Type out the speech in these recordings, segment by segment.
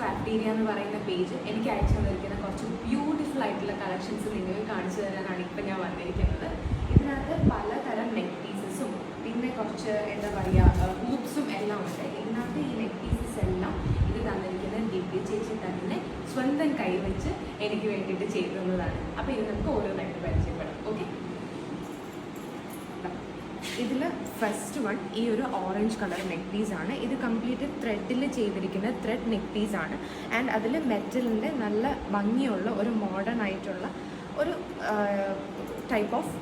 ക്രാഫ്റ്റീരിയ എന്ന് പറയുന്ന പേജ് എനിക്ക് അയച്ചു തന്നിരിക്കുന്ന കുറച്ച് ബ്യൂട്ടിഫുൾ ആയിട്ടുള്ള കളക്ഷൻസ് നിങ്ങൾക്ക് കാണിച്ചു തരാനാണ് ഇപ്പം ഞാൻ വന്നിരിക്കുന്നത്. ഇതിനകത്ത് പലതരം നെക്ക് പീസസും പിന്നെ കുറച്ച് എന്താ പറയുക ഹൂപ്സും എല്ലാം ഉണ്ട്. ഇതിനകത്ത് ഈ നെക്ക് പീസസ് എല്ലാം ഇത് തന്നിരിക്കുന്നത് ദിവ്യ ചേച്ചി തന്നെ സ്വന്തം കൈവച്ച് എനിക്ക് വേണ്ടിയിട്ട് ചെയ്തു തന്നതാണ്. അപ്പോൾ ഇത് നമുക്ക് ഓരോന്നായിട്ട് പരിചയപ്പെടാം. ഓക്കെ, ഇതിൽ ഫസ്റ്റ് വൺ ഈ ഒരു ഓറഞ്ച് കളർ നെക്ക് പീസാണ്. ഇത് കംപ്ലീറ്റ് ത്രെഡിൽ ചെയ്തിരിക്കുന്ന ത്രെഡ് നെക്ക് പീസാണ്. ആൻഡ് അതിൽ മെറ്റലിൻ്റെ നല്ല ഭംഗിയുള്ള ഒരു മോഡേൺ ആയിട്ടുള്ള ഒരു ടൈപ്പ് ഓഫ്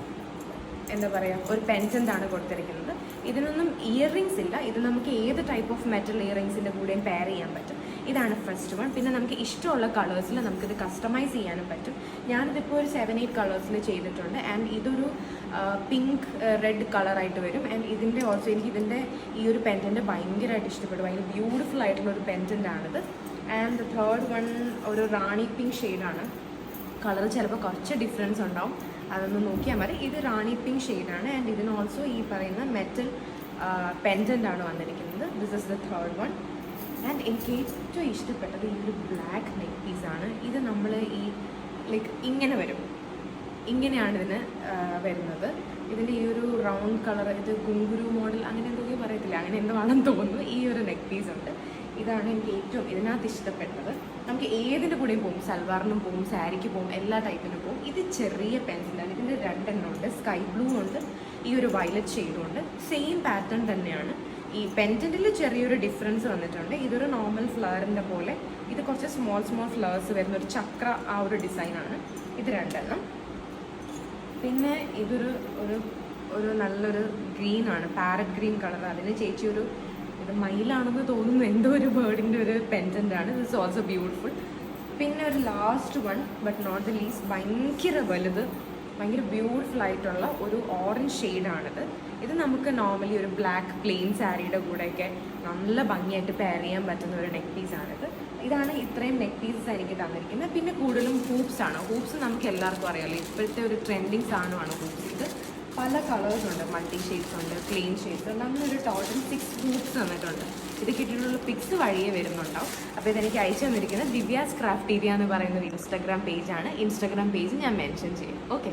എന്താ പറയുക ഒരു പെൻഡൻ്റാണ് കൊടുത്തിരിക്കുന്നത്. ഇതിനൊന്നും ഇയറിങ്സ് ഇല്ല. ഇത് നമുക്ക് ഏത് ടൈപ്പ് ഓഫ് മെറ്റൽ ഇയറിങ്സിൻ്റെ കൂടെയും പെയർ ചെയ്യാൻ പറ്റും. ഇതാണ് ഫസ്റ്റ് വൺ. പിന്നെ നമുക്ക് ഇഷ്ടമുള്ള കളേഴ്സിൽ നമുക്കിത് കസ്റ്റമൈസ് ചെയ്യാനും പറ്റും. ഞാനിതിപ്പോൾ ഒരു 7-8 കളേഴ്സിൽ ചെയ്തിട്ടുണ്ട്. ആൻഡ് ഇതൊരു പിങ്ക് റെഡ് കളറായിട്ട് വരും. ആൻഡ് ഇതിൻ്റെ ഓൾസോ എനിക്ക് ഇതിൻ്റെ ഈ ഒരു പെൻഡൻറ്റ് ഭയങ്കരമായിട്ട് ഇഷ്ടപ്പെട്ടു. ഭയങ്കര ബ്യൂട്ടിഫുൾ ആയിട്ടുള്ള ഒരു പെൻഡൻ്റാണിത്. ആൻഡ് തേർഡ് വൺ ഒരു റാണി പിങ്ക് ഷെയ്ഡാണ്. കളർ ചിലപ്പോൾ കുറച്ച് ഡിഫറൻസ് ഉണ്ടാവും, അതൊന്ന് നോക്കിയാൽ മതി. ഇത് റാണി പിങ്ക് ഷെയ്ഡാണ്. ആൻഡ് ഇതിന് ഓൾസോ ഈ പറയുന്ന മെറ്റൽ പെൻഡൻ്റാണ് വന്നിരിക്കുന്നത്. This is the third one. And എനിക്ക് ഏറ്റവും ഇഷ്ടപ്പെട്ടത് ഈ ഒരു ബ്ലാക്ക് നെക്ക് പീസാണ്. ഇത് നമ്മൾ ഈ ലൈക്ക് ഇങ്ങനെ വരും, ഇങ്ങനെയാണ് ഇതിന് വരുന്നത്. ഇതിൻ്റെ ഈ ഒരു റൗണ്ട് കളർ, ഇത് ഗുങ്കുരു മോഡൽ അങ്ങനെ എന്തൊക്കെയോ പറയത്തില്ല, അങ്ങനെ എന്തോ ആണെന്ന് തോന്നുന്നു. ഈ ഒരു നെക്ക് പീസ് ഉണ്ട്. ഇതാണ് എനിക്ക് ഏറ്റവും ഇതിനകത്ത് ഇഷ്ടപ്പെട്ടത്. നമുക്ക് ഏതിൻ്റെ കൂടെയും പോകും, സൽവാറിനും പോകും, സാരിക്ക് പോകും, എല്ലാ ടൈപ്പിനും പോകും. ഇത് ചെറിയ പെൻസിലാണ്. ഇതിൻ്റെ 2 എണ്ണം ഉണ്ട്. സ്കൈ ബ്ലൂ ഉണ്ട്, ഈ ഒരു വയലറ്റ് ഷെയ്ഡും ഉണ്ട്. സെയിം പാറ്റേൺ തന്നെയാണ്. ഈ പെൻഡൻറ്റിൽ ചെറിയൊരു ഡിഫറൻസ് വന്നിട്ടുണ്ട്. ഇതൊരു നോർമൽ ഫ്ലവറിൻ്റെ പോലെ, ഇത് കുറച്ച് സ്മോൾ ഫ്ലവേഴ്സ് വരുന്ന ഒരു ചക്ര ആ ഒരു ഡിസൈനാണ്. ഇത് 2 എണ്ണം. പിന്നെ ഇതൊരു ഒരു നല്ലൊരു ഗ്രീനാണ്, പാരറ്റ് ഗ്രീൻ കളർ. അതിന് ചേച്ചി ഒരു ഇത് മയിലാണെന്ന് തോന്നുന്നു, എന്തോ ഒരു ബേർഡിൻ്റെ ഒരു പെൻഡൻ്റാണ്. This is also beautiful. പിന്നെ ഒരു last one but not the least, ഭയങ്കര വലുത്, ഭയങ്കര ബ്യൂട്ടിഫുൾ ആയിട്ടുള്ള ഒരു ഓറഞ്ച് ഷെയ്ഡാണിത്. ഇത് നമുക്ക് നോർമലി ഒരു ബ്ലാക്ക് പ്ലെയിൻ സാരിയുടെ കൂടെയൊക്കെ നല്ല ഭംഗിയായിട്ട് പെയർ ചെയ്യാൻ പറ്റുന്ന ഒരു നെക്ക് പീസാണിത്. ഇതാണ് ഇത്രയും നെക്ക് പീസസ് എനിക്ക് തന്നിരിക്കുന്നത്. പിന്നെ കൂടുതലും ഹൂപ്സാണ്. ഹൂപ്സ് നമുക്ക് എല്ലാവർക്കും അറിയാമല്ലോ, ഇപ്പോഴത്തെ ഒരു ട്രെൻഡിങ് സാധനമാണ് ഹൂപ്സ്. ഇത് പല കളേഴ്സ് ഉണ്ട്, മൾട്ടി ഷെയ്ഡ്സ് ഉണ്ട്, പ്ലെയിൻ ഷെയ്ഡ്സ് ഉണ്ട്. അങ്ങനെ ഒരു ടോട്ടൽ 6 ഹൂപ്സ് തന്നിട്ടുണ്ട്. ഇത് കിട്ടിയിട്ടുള്ള പിക്സ് വഴിയേ വരുന്നുണ്ടാവും. അപ്പോൾ ഇതെനിക്ക് അയച്ചു തന്നിരിക്കുന്നത് ദിവ്യാസ് ക്രാഫ്റ്റീരിയ എന്ന് പറയുന്ന ഒരു ഇൻസ്റ്റാഗ്രാം പേജാണ്. ഇൻസ്റ്റാഗ്രാം പേജ് ഞാൻ മെൻഷൻ ചെയ്യും. ഓക്കെ.